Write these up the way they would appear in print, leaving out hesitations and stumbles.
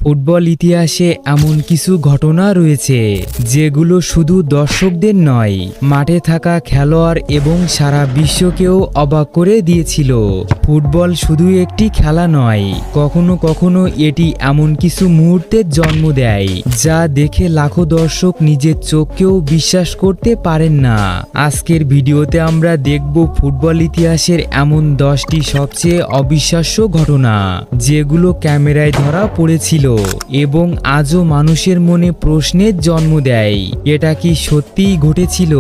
Football ইতিহাসে এমন কিছু ঘটনা রয়েছে যেগুলো শুধু দর্শকদের নয়, মাঠে থাকা খেলোয়াড় এবং সারা বিশ্বকেও অবাক করে দিয়েছিল। ফুটবল শুধু একটি খেলা নয়, কখনো কখনো এটি এমন কিছু মুহূর্তের জন্ম দেয় যা দেখে লাখো দর্শক নিজের চোখকেও বিশ্বাস করতে পারেন না। আজকের ভিডিওতে আমরা দেখব ফুটবল ইতিহাসের এমন 10টি সবচেয়ে অবিশ্বাস্য ঘটনা যেগুলো ক্যামেরায় ধরা পড়েছিল এবং আজও মানুষের মনে প্রশ্নের জন্ম দেয়, এটা কি সত্যিই ঘটেছিল?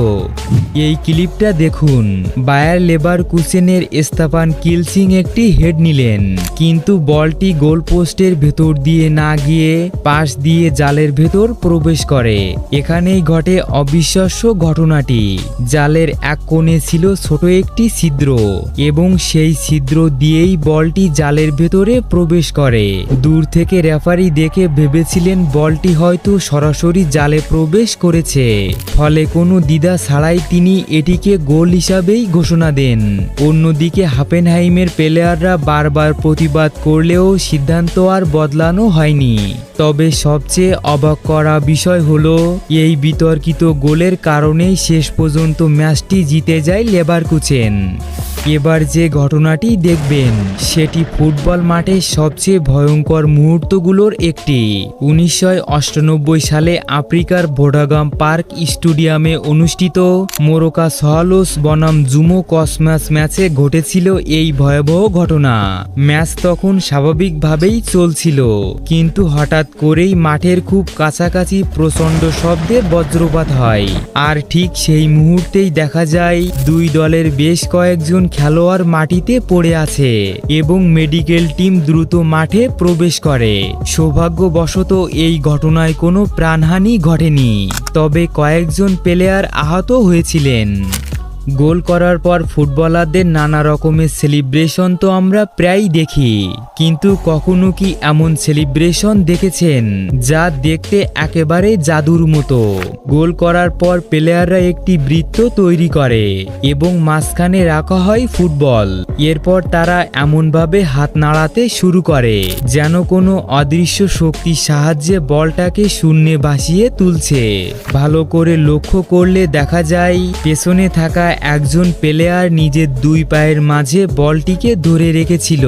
এই ক্লিপটা দেখুন। বায়ার লেভারকুসেনের স্তেফান কিলসিং একটি হেড নিলেন, কিন্তু বলটি গোলপোস্টের ভেতর দিয়ে না গিয়ে পাশ দিয়ে জালের ভেতর প্রবেশ করে। এখানেই ঘটে অবিশ্বাস্য ঘটনাটি। জালের এক কোণে ছিল ছোট একটি ছিদ্র এবং সেই ছিদ্র দিয়েই বলটি জালের ভেতরে প্রবেশ করে। দূর থেকে রেফারি দেখে ভেবেছিলেন বলটি হয়তো সরাসরি জালে প্রবেশ করেছে, ফলে কোনো দ্বিধা ছাড়াই তিনি এটিকে গোল হিসাবেই ঘোষণা দেন। অন্যদিকে হাফেনহাইমের প্লেয়াররা বারবার প্রতিবাদ করলেও সিদ্ধান্ত আর বদলানো হয়নি। তবে সবচেয়ে অবাক করা বিষয় হলো, এই বিতর্কিত গোলের কারণেই শেষ পর্যন্ত ম্যাচটি জিতে যায় লেভারকুসেন। এবার যে ঘটনাটি দেখবেন সেটি ফুটবল মাঠে সবচেয়ে ভয়ঙ্কর মুহূর্তগুলোর একটি। 1998 সালে আফ্রিকার ভোডাগাম পার্ক স্টেডিয়ামে অনুষ্ঠিত মোরোকা সোয়ালোস বনাম জুমো কসমস ম্যাচে ঘটেছিল এই ভয়াবহ ঘটনা। ম্যাচ তখন স্বাভাবিকভাবেই চলছিল, কিন্তু হঠাৎ করেই মাঠের খুব কাছাকাছি প্রচণ্ড শব্দে বজ্রপাত হয়। আর ঠিক সেই মুহূর্তেই দেখা যায় দুই দলের বেশ কয়েকজন খেলোয়াড় মাটিতে পড়ে আছে এবং মেডিকেল টিম দ্রুত মাঠে প্রবেশ করে। সৌভাগ্যবশত এই ঘটনায় কোনো প্রাণহানি ঘটেনি, তবে কয়েকজন প্লেয়ার আহত হয়েছিলেন। গোল করার পর ফুটবলারদের নানা রকমের সেলিব্রেশন তো আমরা প্রায়ই দেখি, কিন্তু কখনো কি এমন সেলিব্রেশন দেখেছেন যা দেখতে একেবারে জাদুর মতো? গোল করার পর প্লেয়াররা একটি বৃত্ত তৈরি করে এবং মাঝখানে রাখা হয় ফুটবল। এরপর তারা এমনভাবে হাত নাড়াতে শুরু করে যেন কোনো অদৃশ্য শক্তির সাহায্যে বলটাকে শূন্যে ভাসিয়ে তুলছে। ভালো করে লক্ষ্য করলে দেখা যায় পেছনে থাকা একজন প্লেয়ার নিজের দুই পায়ের মাঝে বলটিকে ধরে রেখেছিল,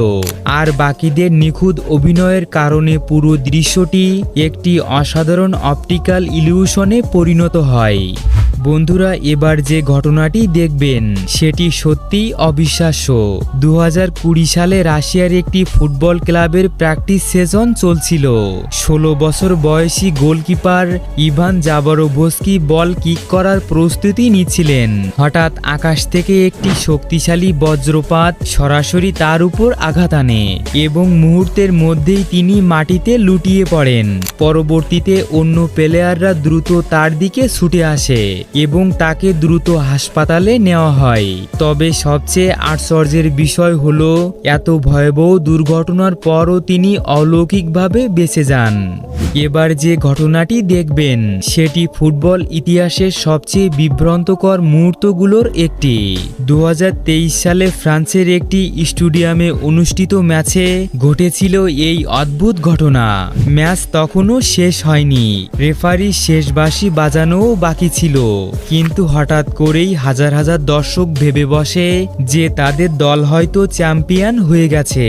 আর বাকিদের নিখুঁত অভিনয়ের কারণে পুরো দৃশ্যটি একটি অসাধারণ অপটিক্যাল ইলিউশনে পরিণত হয়। বন্ধুরা, এবার যে ঘটনাটি দেখবেন সেটি সত্যিই অবিশ্বাস্য। 2020 সালে রাশিয়ার একটি ফুটবল ক্লাবের প্র্যাকটিস সেশন চলছিল। 16 বছর বয়সী গোলকিপার ইভান জাবারোভস্কি বল কিক করার প্রস্তুতি নিচ্ছিলেন। হঠাৎ আকাশ থেকে একটি শক্তিশালী বজ্রপাত সরাসরি তার উপর আঘাত আনে এবং মুহূর্তের মধ্যেই তিনি মাটিতে লুটিয়ে পড়েন। পরবর্তীতে অন্য প্লেয়াররা দ্রুত তার দিকে ছুটে আসে এবং তাকে দ্রুত হাসপাতালে নেওয়া হয়। তবে সবচেয়ে আশ্চর্যের বিষয় হলো, এত ভয়াবহ দুর্ঘটনার পরও তিনি অলৌকিকভাবে বেঁচে যান। এবার যে ঘটনাটি দেখবেন সেটি ফুটবল ইতিহাসের সবচেয়ে বিভ্রান্তকর মুহূর্তগুলোর একটি। 2023 সালে ফ্রান্সের একটি স্টেডিয়ামে অনুষ্ঠিত ম্যাচে ঘটেছিল এই অদ্ভুত ঘটনা। ম্যাচ তখনও শেষ হয়নি, রেফারি শেষ বাঁশি বাজানোও বাকি ছিল, কিন্তু হঠাৎ করেই হাজার হাজার দর্শক ভেবে বসে যে তাদের দল হয়তো চ্যাম্পিয়ন হয়ে গেছে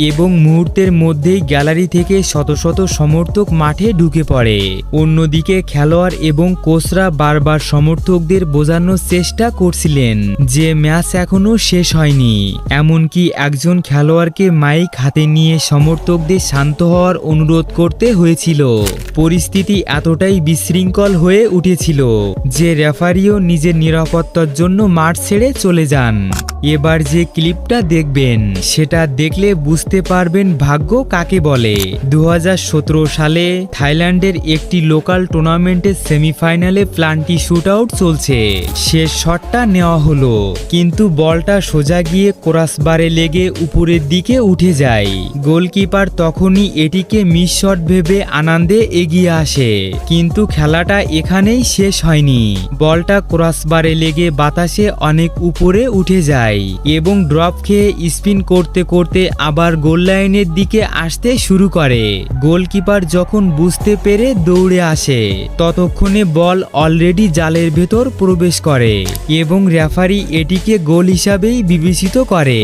এবং মুহূর্তের মধ্যেই গ্যালারি থেকে শত শত সমর্থক মাঠে ঢুকে পড়ে। অন্যদিকে খেলোয়াড় এবং কোচরা বারবার সমর্থকদের বোঝানোর চেষ্টা করছিলেন যে ম্যাচ এখনো শেষ হয়নি। এমনকি একজন খেলোয়াড়কে মাইক হাতে নিয়ে সমর্থকদের শান্ত হওয়ার অনুরোধ করতে হয়েছিল। পরিস্থিতি এতটাই বিশৃঙ্খল হয়ে উঠেছিল যে রেফারিও নিজের নিরাপত্তার জন্য মাঠ ছেড়ে চলে যান। এবার যে ক্লিপটা দেখবেন সেটা দেখলে বুঝতে পারবেন ভাগ্য কাকে বলে। 2017 সালে থাইল্যান্ডের একটি লোকাল টুর্নামেন্টের সেমিফাইনালে প্লান্টি শুটআউট চলছে। শেষ শটটা নেওয়া হলো, কিন্তু বলটা সোজা গিয়ে ক্রসবারে লেগে উপরের দিকে উঠে যায়। গোলকিপার তখনই এটিকে মিস শট ভেবে আনন্দে এগিয়ে আসে, কিন্তু খেলাটা এখানেই শেষ হয়নি। বলটা ক্রসবারে লেগে বাতাসে অনেক উপরে উঠে যায় এবং ড্রপ খেয়ে স্পিন করতে করতে আবার গোল লাইনের দিকে আসতে শুরু করে। গোলকিপার যখন বুঝতে পেরে দৌড়ে আসে ততক্ষণে বল অলরেডি জালের ভেতর প্রবেশ করে এবং রেফারি এটিকে গোল হিসাবেই বিবেচিত করে।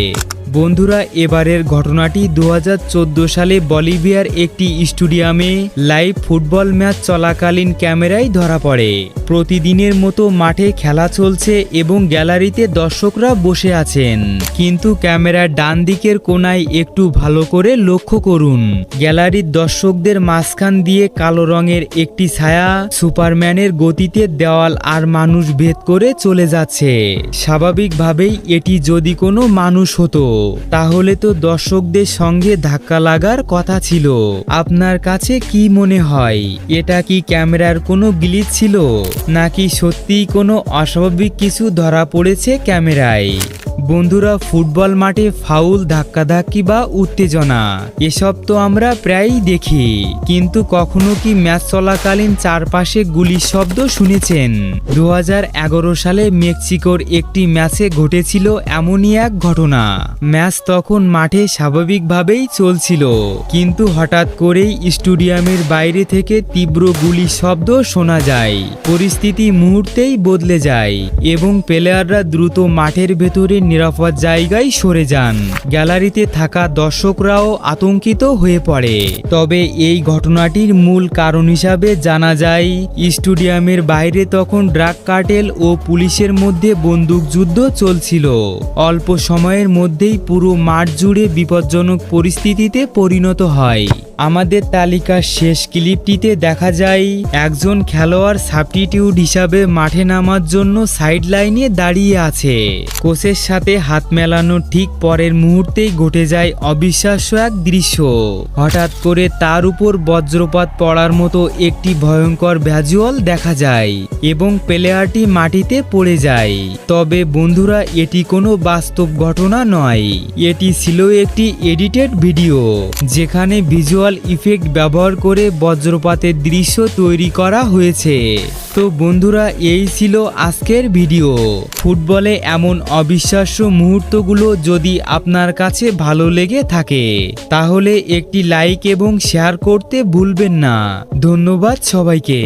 বন্ধুরা, এবারের ঘটনাটি 2014 সালে বলিভিয়ার একটি স্টেডিয়ামে লাইভ ফুটবল ম্যাচ চলাকালীন ক্যামেরায় ধরা পড়ে। প্রতিদিনের মতো মাঠে খেলা চলছে এবং গ্যালারিতে দর্শকরা বসে আছেন, কিন্তু ক্যামেরার ডান দিকের কোণায় একটু ভালো করে লক্ষ্য করুন। গ্যালারির দর্শকদের মাঝখান দিয়ে কালো রঙের একটি ছায়া সুপারম্যানের গতিতে দেওয়াল আর মানুষ ভেদ করে চলে যাচ্ছে। স্বাভাবিকভাবেই এটি যদি কোনো মানুষ হতো তাহলে তো দর্শকদের সঙ্গে ধাক্কা লাগার কথা ছিল। আপনার কাছে কি মনে হয়, এটা কি ক্যামেরার কোনো গ্লিচ ছিল নাকি সত্যিই কোনো অস্বাভাবিক কিছু ধরা পড়েছে ক্যামেরায়? বন্ধুরা, ফুটবল মাঠে ফাউল, ধাক্কাধাক্কি বা উত্তেজনা এসব তো আমরা প্রায়ই দেখি, কিন্তু কখনো কি ম্যাচ চলাকালীন চারপাশে গুলির শব্দ শুনেছেন? 2011 সালে মেক্সিকোর একটি ম্যাচে ঘটেছিল এমনই এক ঘটনা। ম্যাচ তখন মাঠে স্বাভাবিকভাবেই চলছিল, কিন্তু হঠাৎ করেই স্টেডিয়ামের বাইরে থেকে তীব্র গুলির শব্দ শোনা যায়। পরিস্থিতি মুহূর্তেই বদলে যায় এবং প্লেয়াররা দ্রুত মাঠের ভেতরে নিরাপদ জায়গায় সরে যান। গ্যালারিতে থাকা দর্শকরাও আতঙ্কিত হয়ে পড়ে। তবে এই ঘটনাটির মূল কারণ হিসাবে জানা যায় স্টেডিয়ামের বাইরে তখন ড্রাগ কার্টেল ও পুলিশের মধ্যে বন্দুকযুদ্ধ চলছিল। অল্প সময়ের মধ্যেই পুরো মাঠ জুড়ে বিপজ্জনক পরিস্থিতিতে পরিণত হয়। আমাদের তালিকার শেষ ক্লিপটিতে দেখা যায় একজন খেলোয়াড় সাবস্টিটিউট হিসাবে মাঠে নামার জন্য সাইড লাইনে দাঁড়িয়ে আছে। কোচের সাথে হাত মেলানোর ঠিক পরের মুহূর্তেই ঘটে যায় অবিশ্বাস্য এক দৃশ্য। হঠাৎ করে তার উপর বজ্রপাত পড়ার মতো একটি ভয়ঙ্কর ভিজুয়াল দেখা যায় এবং প্লেয়ারটি মাটিতে পড়ে যায়। তবে বন্ধুরা, এটি কোনো বাস্তব ঘটনা নয়, এটি ছিল একটি এডিটেড ভিডিও যেখানে ভিজুয়াল ইফেক্ট ব্যবহার করে বজ্রপাতের দৃশ্য তৈরি করা হয়েছে। তো বন্ধুরা, এই ছিল আজকের ভিডিও। ফুটবলে এমন অবিশ্বাস্য মুহূর্তগুলো যদি আপনার কাছে ভালো লেগে থাকে তাহলে একটি লাইক এবং শেয়ার করতে ভুলবেন না। ধন্যবাদ সবাইকে।